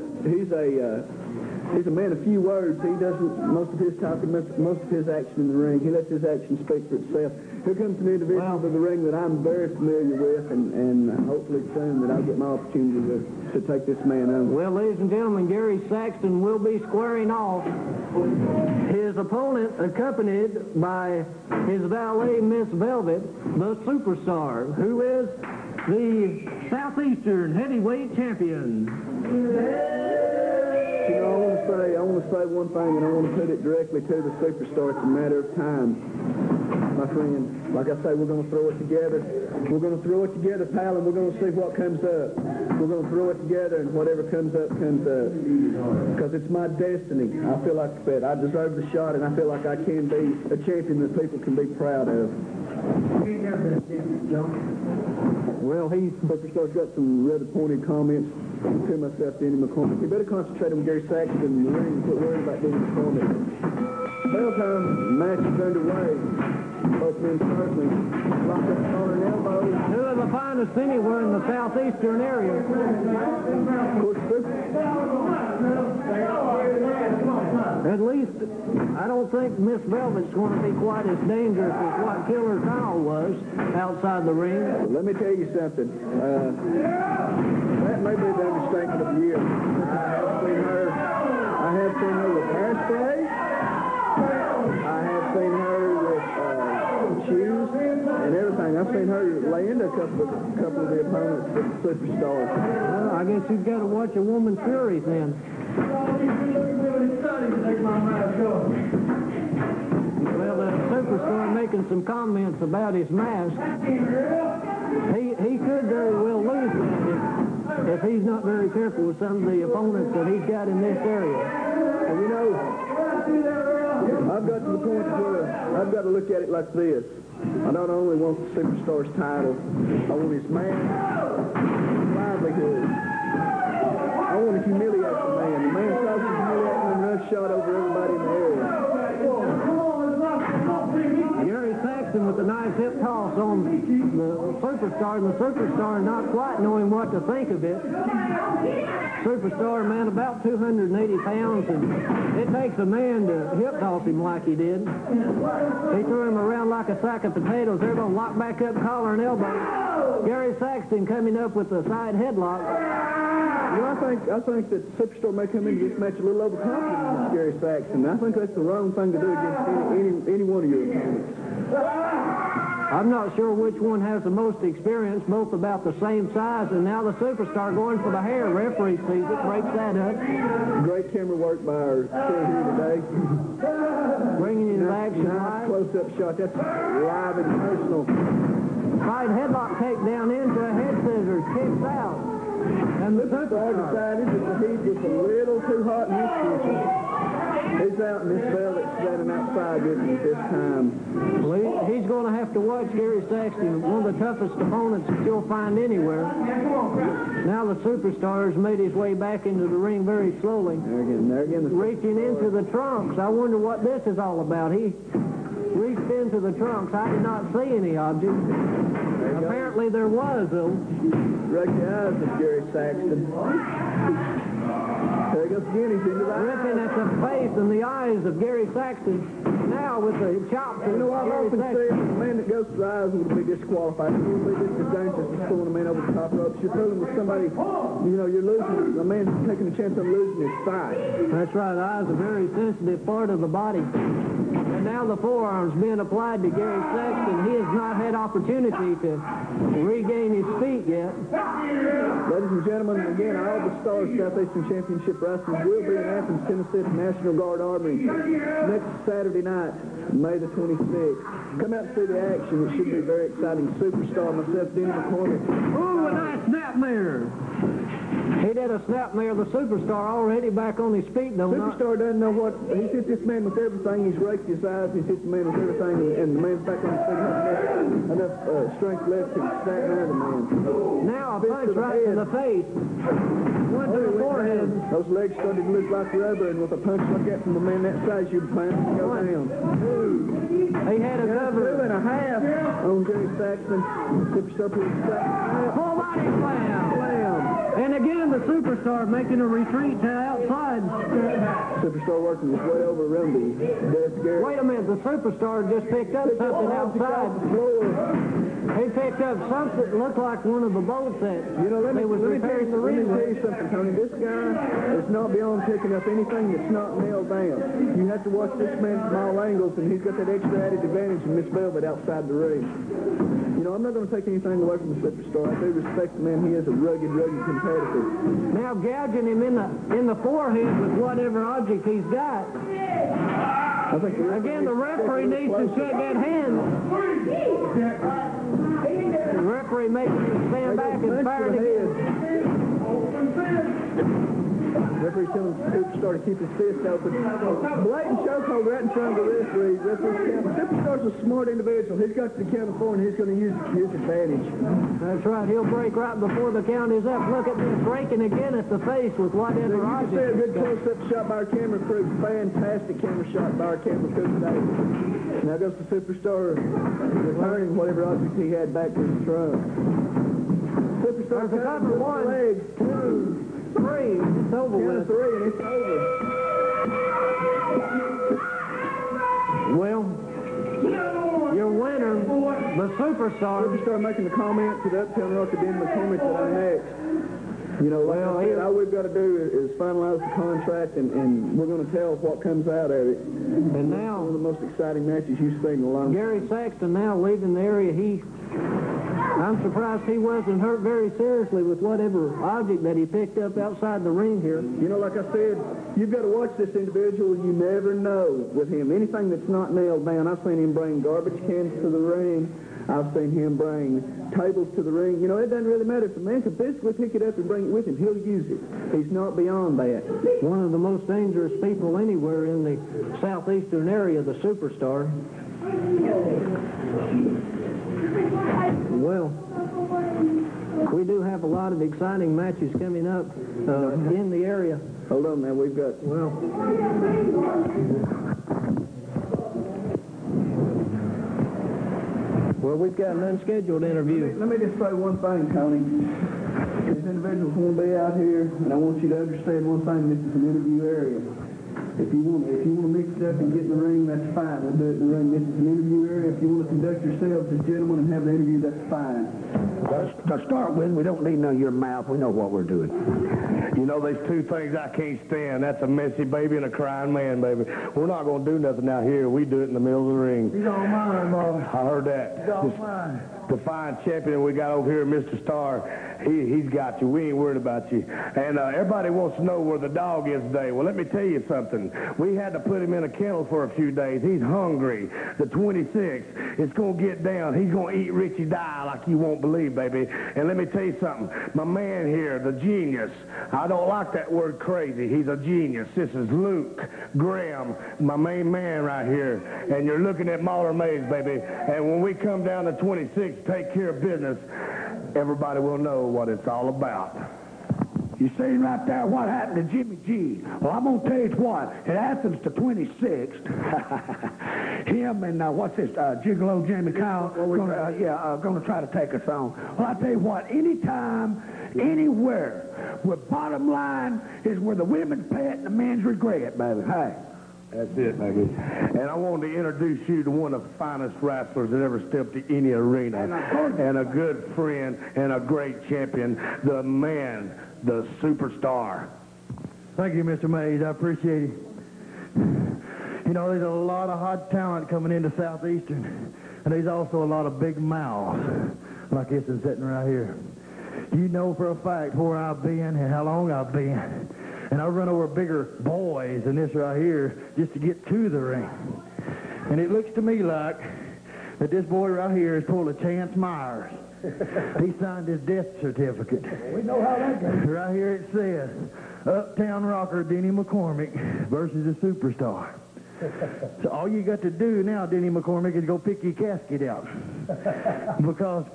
man of few words. He doesn't most of his talking, most of his action in the ring. He lets his action speak for itself. Here comes an individual to the ring that I'm very familiar with, and hopefully soon that I'll get my opportunity to take this man on. Well, ladies and gentlemen, Gary Saxton will be squaring off his opponent accompanied by his valet, Miss Velvet, the Superstar, who is the Southeastern heavyweight champion. You know, I want to say one thing, and I want to put it directly to the Superstar. It's a matter of time, my friend. Like I say, we're going to throw it together. We're going to throw it together, pal, and we're going to see what comes up. We're going to throw it together, and whatever comes up, comes up. Because it's my destiny. I feel like that I deserve the shot, and I feel like I can be a champion that people can be proud of. Well, Superstar's got some rather pointed comments to myself, Danny McCormick. You better concentrate on Gary Saxton in the ring and quit worrying about Danny McCormick. Bell time, match is underway. Both men circling, lock up collar and elbow. Two of the finest anywhere in the Southeastern area. Of course, At least, I don't think Miss Velvet's going to be quite as dangerous as what Killer Kyle was outside the ring. Let me tell you something. That may be the understatement of the year. I have seen her with hairspray. I have seen her with shoes and everything. I've seen her lay into a couple of the opponents with the Superstar. Well, I guess you've got to watch a woman's fury then. Well, the Superstar making some comments about his mask. He could very well lose that if he's not very careful with some of the opponents that he's got in this area. And you know, I've got to the point where I've got to look at it like this. I don't only want the Superstar's title, I want his man, his livelihood. I want to humiliate the man. The man's so humiliating and run shot over everybody in the area. Gary Saxton with a nice hip toss on the Superstar, and the Superstar not quite knowing what to think of it. Superstar, man, about 280 pounds, and it takes a man to hip toss him like he did. He threw him around like a sack of potatoes. They're going to lock back up collar and elbow. Gary Saxton coming up with a side headlock. You know, I think that Superstar may come into this match a little overconfident with Gary Saxton. I think that's the wrong thing to do against any one of your opponents. I'm not sure which one has the most experience, both about the same size, and now the Superstar going for the hair. Referee sees it, breaks that up. Great camera work by our crew here today. Bringing it to action live. Close-up shot. That's live and personal. Side headlock takedown into a head scissors, kicks out. And the Superstar decided that the heat was a little too hot in this kitchen. He's out in this Velvet standing outside with him this time. Well, he's going to have to watch Gary Saxton, one of the toughest opponents that you'll find anywhere. Now the Superstar's made his way back into the ring very slowly. There again, reaching into the trunks. I wonder what this is all about. He reached into the trunks. I did not see any object. Apparently there was, though. Right the eyes of Gary Saxton. There he goes again. He's into the ripping at the face and the eyes of Gary Saxton. Now with the chops. You know, I've often said the man that goes to the eyes would be disqualified. It would be just as dangerous as pulling a man over the top ropes. You're fooling with somebody, you know, you're losing. A man's taking a chance on losing his fight. That's right. The eyes are a very sensitive part of the body. And now the forearm's being applied to Gary Saxton. He has not had opportunity to regain his feet yet. Ladies and gentlemen, again, all the stars Southeastern Championship Wrestling will be in Athens, Tennessee, at the National Guard Armory next Saturday night, May the 26th. Come out and see the action. It should be very exciting. Superstar, myself, Danny McCormick. Ooh, a nice snapmare. He did a snapmare. The Superstar already back on his feet, though. Superstar doesn't know what. He's hit this man with everything. He's raked his eyes. He's hit the man with everything, and the man's back on his feet. Enough strength left to snap around the man. Now a punch right to the face. One to the forehead. Those legs started to look like rubber, and with a punch like that from the man that size, you'd plan to go down. He had a cover. 2.5 on Gary Saxton. Superstar put his Saxton. Full body slam. And again, the Superstar making a retreat to outside. Superstar working his way over around the desk. Wait a minute. man, the superstar just picked up something outside. He picked up something that looked like one of the bolts that let me was repairing the tell ring. you something, Tony. This guy is not beyond picking up anything that's not nailed down. You have to watch this man from all angles, and he's got that extra added advantage in Miss Velvet outside the ring. I'm not going to take anything away from the superstar. I do respect the man. He is a rugged competitor. Now gouging him in the forehead with whatever object he's got. I think the referee needs to shut that hand. The referee makes him stand back and fire it again. Referee telling the superstar to keep his fist open. Blatant chokehold right in front of the referee. Superstar's a smart individual. He's got to the count of 4, and he's going to use his advantage. That's right. He'll break right before the count is up. Look at this, breaking again at the face with whatever object. You can see a good close-up shot by our camera crew. Fantastic camera shot by our camera crew today. Now goes the superstar returning whatever object he had back to his trunk. Superstar There's a cover. 1, 2, 3. It's over with. 3, and it's over. Well, your winner, the superstar. Superstar making the comment to the Uptown Rock Den McCormick that I'm next. All we've got to do is finalize the contract, and we're going to tell what comes out of it. And now, one of the most exciting matches you've seen in a long time. Gary Saxton now leaving the area. I'm surprised he wasn't hurt very seriously with whatever object that he picked up outside the ring here. Like I said, you've got to watch this individual. You never know with him. Anything that's not nailed down. I've seen him bring garbage cans to the ring. I've seen him bring tables to the ring. It doesn't really matter. If a man can physically pick it up and bring it with him, he'll use it. He's not beyond that. One of the most dangerous people anywhere in the Southeastern area, the superstar. Well, we do have a lot of exciting matches coming up in the area. Hold on, man. We've got... Well, we've got an unscheduled interview. Let me just say one thing, Tony. These individuals want to be out here, and I want you to understand one thing. This is an interview area. If you want to mix it up and get in the ring, that's fine. We'll do it in the ring. This is an interview area. If you want to conduct yourselves as gentlemen and have the interview, that's fine. To start with, we don't need none of your mouth. We know what we're doing. There's 2 things I can't stand. That's a messy baby and a crying man, baby. We're not going to do nothing out here. We do it in the middle of the ring. You don't mind, boy. I heard that. You don't mind. The fine champion we got over here, Mr. Star, he's got you. We ain't worried about you. And everybody wants to know where the dog is today. Well, let me tell you something. We had to put him in a kennel for a few days. He's hungry. The 26th, it's going to get down. He's going to eat Richie die like you won't believe, baby. And let me tell you something. My man here, the genius, I don't like that word crazy. He's a genius. This is Luke Graham, my main man right here. And you're looking at Marlow Mays, baby. And when we come down to 26, take care of business, everybody will know what it's all about. You seen right there what happened to Jimmy G. Well, I'm going to tell you what. It happens to 26th. Him and, what's this, Gigolo Jamie Kyle, going to try to take us on. Well, I tell you what, anytime, anywhere, where bottom line is where the women's pet and the men's regret, baby. Hey. That's it, baby. And I wanted to introduce you to one of the finest wrestlers that ever stepped to any arena. And a good friend and a great champion, the man, the superstar. Thank you, Mr. Mays. I appreciate it. There's a lot of hot talent coming into Southeastern. And there's also a lot of big mouths, like this one sitting right here. You know for a fact where I've been and how long I've been. And I run over bigger boys than this right here just to get to the ring. And it looks to me like that this boy right here is pulled a Chance Myers. He signed his death certificate. We know how that goes. Right here it says, Uptown Rocker Denny McCormick versus a superstar. So all you got to do now, Denny McCormick, is go pick your casket out. Because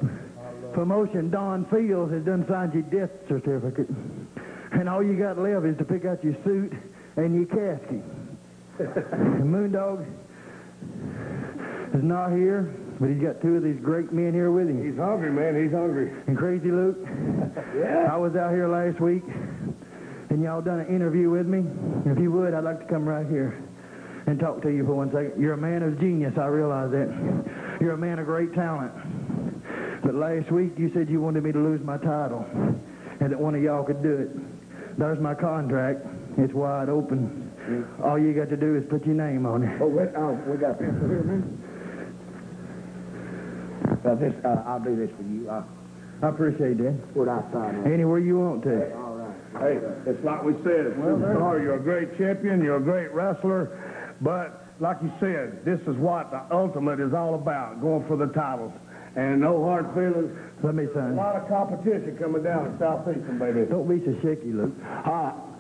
promotion Don Fields has done signed your death certificate. And all you got left is to pick out your suit and your casket. And Moondog is not here, but he's got 2 of these great men here with him. He's hungry, man. He's hungry. And Crazy Luke. Yeah. I was out here last week, and y'all done an interview with me. And if you would, I'd like to come right here and talk to you for 1 second. You're a man of genius, I realize that. You're a man of great talent. But last week you said you wanted me to lose my title and that one of y'all could do it. There's my contract. It's wide open. All you got to do is put your name on it. Oh, wait, we got a pencil here, man. I'll do this for you. I appreciate that. What I sign on? Anywhere you want to. All right. Hey, it's like we said, Star, you're a great champion, you're a great wrestler, but like you said, this is what the ultimate is all about, going for the titles. And no hard feelings. Let me A lot of competition coming down in Southeastern, baby. Don't be so shaky, Luke.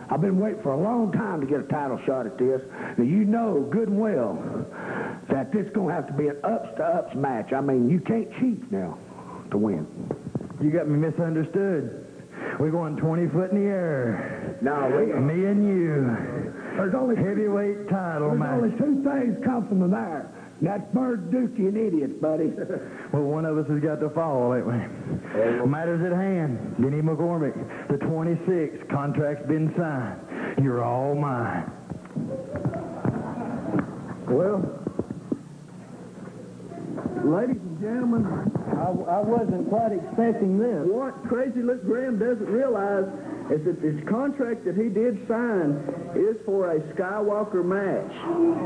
I've been waiting for a long time to get a title shot at this. Now, you know good and well that this is going to have to be an ups-to-ups match. I mean, you can't cheat now to win. You got me misunderstood. We're going 20 foot in the air. No, me and you. There's only heavyweight title match. There's only 2 things come from there. That's bird, dookie, and idiots, buddy. Well, one of us has got to fall, ain't we? Matters at hand. Denny McCormick, the 26th, contract's been signed. You're all mine. Well, ladies and gentlemen, I wasn't quite expecting this. What Crazy Luke Graham doesn't realize is that this contract that he did sign is for a Skywalker match.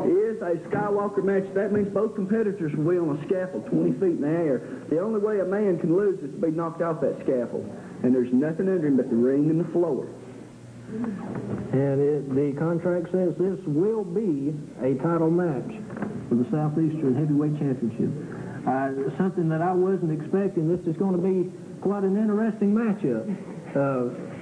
It is a Skywalker match. That means both competitors will be on a scaffold 20 feet in the air. The only way a man can lose is to be knocked off that scaffold. And there's nothing under him but the ring and the floor. And the contract says this will be a title match for the Southeastern Heavyweight Championship. Something that I wasn't expecting. This is going to be quite an interesting matchup.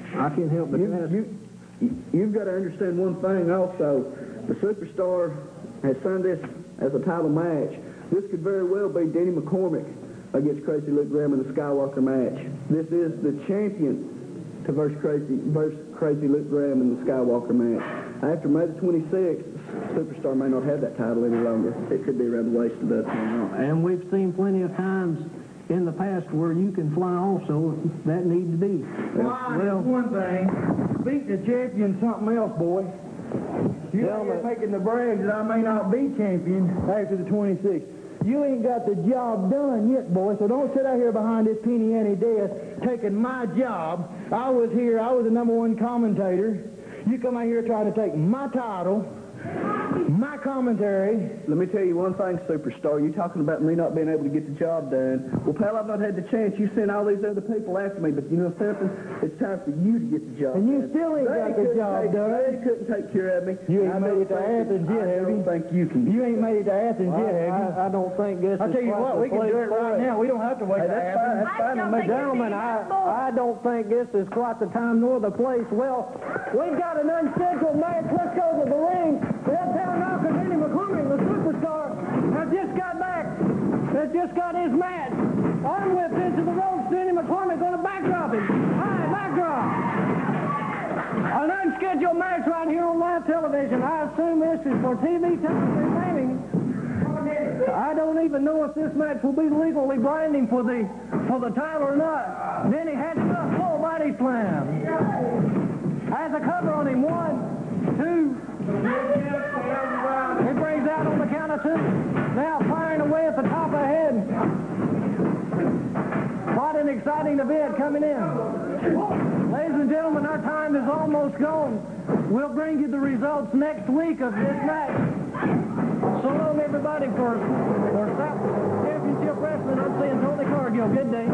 I can't help but You've got to understand one thing also. The Superstar has signed this as a title match. This could very well be Denny McCormick against Crazy Luke Graham in the Skywalker match. This is the champion to versus Crazy Luke Graham in the Skywalker match. After May the 26th, Superstar may not have that title any longer. It could be around the waist of that time. And we've seen plenty of times in the past where you can fly also. That needs to be. Well, one thing. Beat the champion something else, boy. You're making the brag that I may not be champion after the 26th. You ain't got the job done yet, boy, so don't sit out here behind this penny ante desk taking my job. I was here. I was the #1 commentator. You come out here trying to take my title, my commentary. Let me tell you one thing, Superstar. You talking about me not being able to get the job done. Well, pal, I've not had the chance. You sent all these other people after me, but you know something? It's time for you to get the job And you done. still ain't got the job done. They couldn't take care of me. You ain't made it to Athens yet, have you? I don't think you can. You ain't made it to Athens yet, have you? I don't think this I'll tell you what, we can do it right now. We don't have to wait to That's Athens. fine. That's fine. Gentlemen, I don't think this is quite the time nor the place. Well, we've got an unscheduled match. Let's go to the ring. The uptown knocker, Denny McCormick, the Superstar, has just got back. Has just got his match. On with into the ropes. Denny McCormick going to backdrop him. High backdrop. An unscheduled match right here on live television. I assume this is for TV time remaining. I don't even know if this match will be legally binding for the title or not. Denny had it up, full body slam. Has a cover on him. 1, 2. He brings out on the count of 2. Now firing away at the top of the head. Quite an exciting event coming in. Ladies and gentlemen, our time is almost gone. We'll bring you the results next week of this match. So long, everybody, for South Championship Wrestling. I'm saying Tony Cargill. Good day.